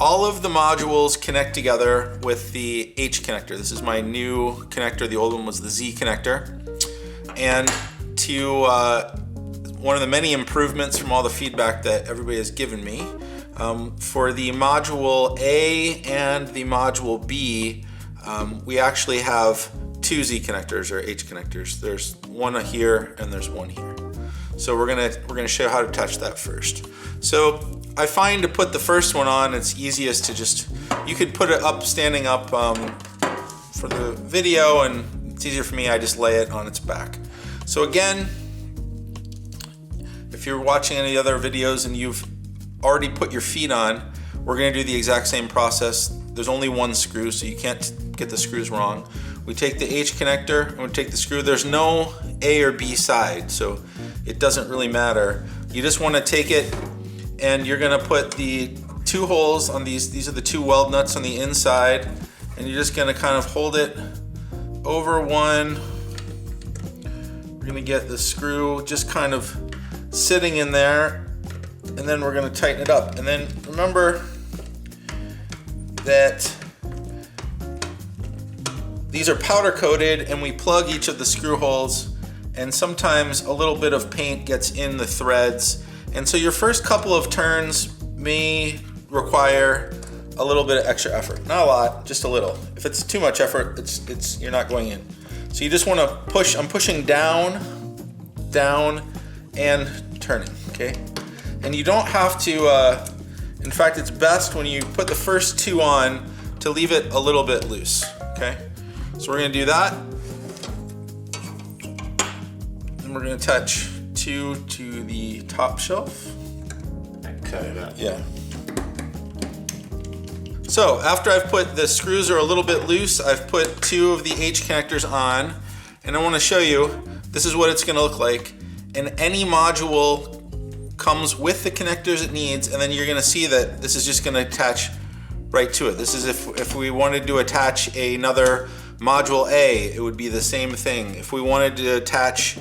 all of the modules connect together with the H connector. This is my new connector. The old one was the Z connector. And to one of the many improvements from all the feedback that everybody has given me, for the module A and the module B, we actually have two Z connectors or H connectors. There's one here and there's one here. So we're gonna show how to attach that first. So I find to put the first one on, it's easiest to just, you could put it up, standing up for the video, and it's easier for me, I just lay it on its back. So again, if you're watching any other videos and you've already put your feet on, we're gonna do the exact same process. There's only one screw, so you can't get the screws wrong. We take the H connector and we take the screw. There's no A or B side, so it doesn't really matter. You just wanna take it and you're gonna put the two holes on these are the two weld nuts on the inside, and you're just gonna kind of hold it over one. We're gonna get the screw just kind of sitting in there, and then we're gonna tighten it up. And then remember that these are powder coated, and we plug each of the screw holes, and sometimes a little bit of paint gets in the threads. And so your first couple of turns may require a little bit of extra effort. Not a lot, just a little. If it's too much effort, you're not going in. So you just wanna push, I'm pushing down, down, and turning, okay? And you don't have to, in fact, it's best when you put the first two on to leave it a little bit loose, okay? So we're gonna do that. And we're gonna attach two to the top shelf. Okay, yeah. So after I've put, the screws are a little bit loose, I've put two of the H connectors on, and I wanna show you, this is what it's gonna look like. And any module comes with the connectors it needs, and then you're gonna see that this is just gonna attach right to it. This is if we wanted to attach another module A, it would be the same thing. If we wanted to attach,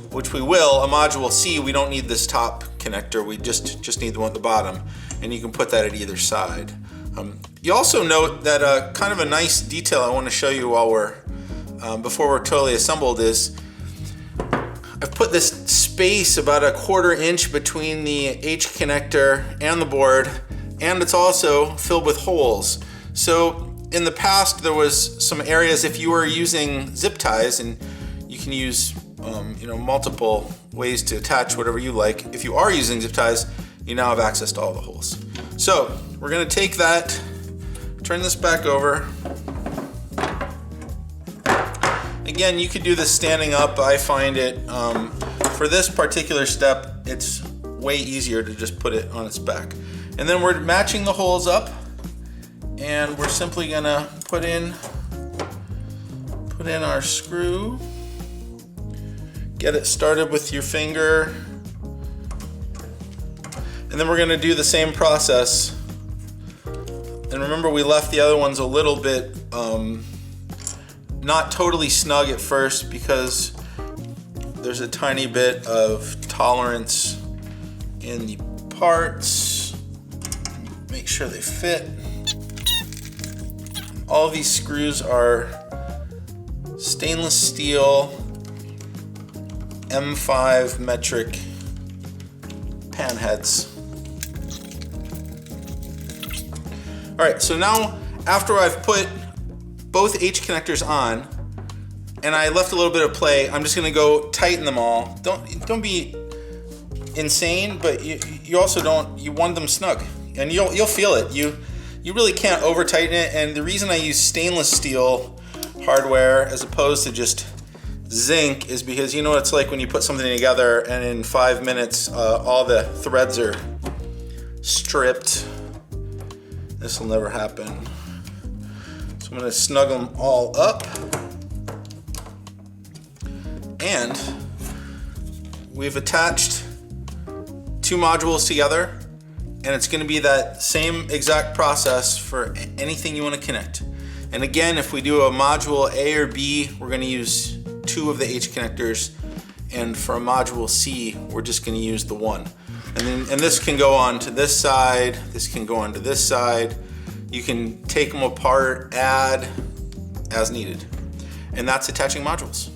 which we will, a module C, we don't need this top connector, we just need the one at the bottom, and you can put that at either side. You also note that kind of a nice detail I want to show you while we're, before we're totally assembled, is I've put this space about a 1/4 inch between the H connector and the board, and it's also filled with holes. So in the past there was some areas, if you were using zip ties, and you can use multiple ways to attach whatever you like. If you are using zip ties, you now have access to all the holes. So we're gonna take that, turn this back over. Again, you could do this standing up. I find it, for this particular step, it's way easier to just put it on its back. And then we're matching the holes up, and we're simply gonna put in our screw. Get it started with your finger, and then we're gonna do the same process. And remember, we left the other ones a little bit not totally snug at first, because there's a tiny bit of tolerance in the parts. Make sure they fit. All these screws are stainless steel M5 metric pan heads. All right, so now after I've put both H connectors on, and I left a little bit of play, I'm just gonna go tighten them all. Don't be insane, but you also you want them snug, and you'll feel it. You really can't over tighten it, and the reason I use stainless steel hardware as opposed to just zinc is because you know what it's like when you put something together and in 5 minutes all the threads are stripped. This will never happen. So I'm going to snug them all up, and we've attached two modules together, and it's going to be that same exact process for anything you want to connect. And again, if we do a module A or B, we're going to use two of the H connectors, and for a module C, we're just going to use the one. And this can go on to this side, this can go on to this side. You can take them apart, add as needed. And that's attaching modules.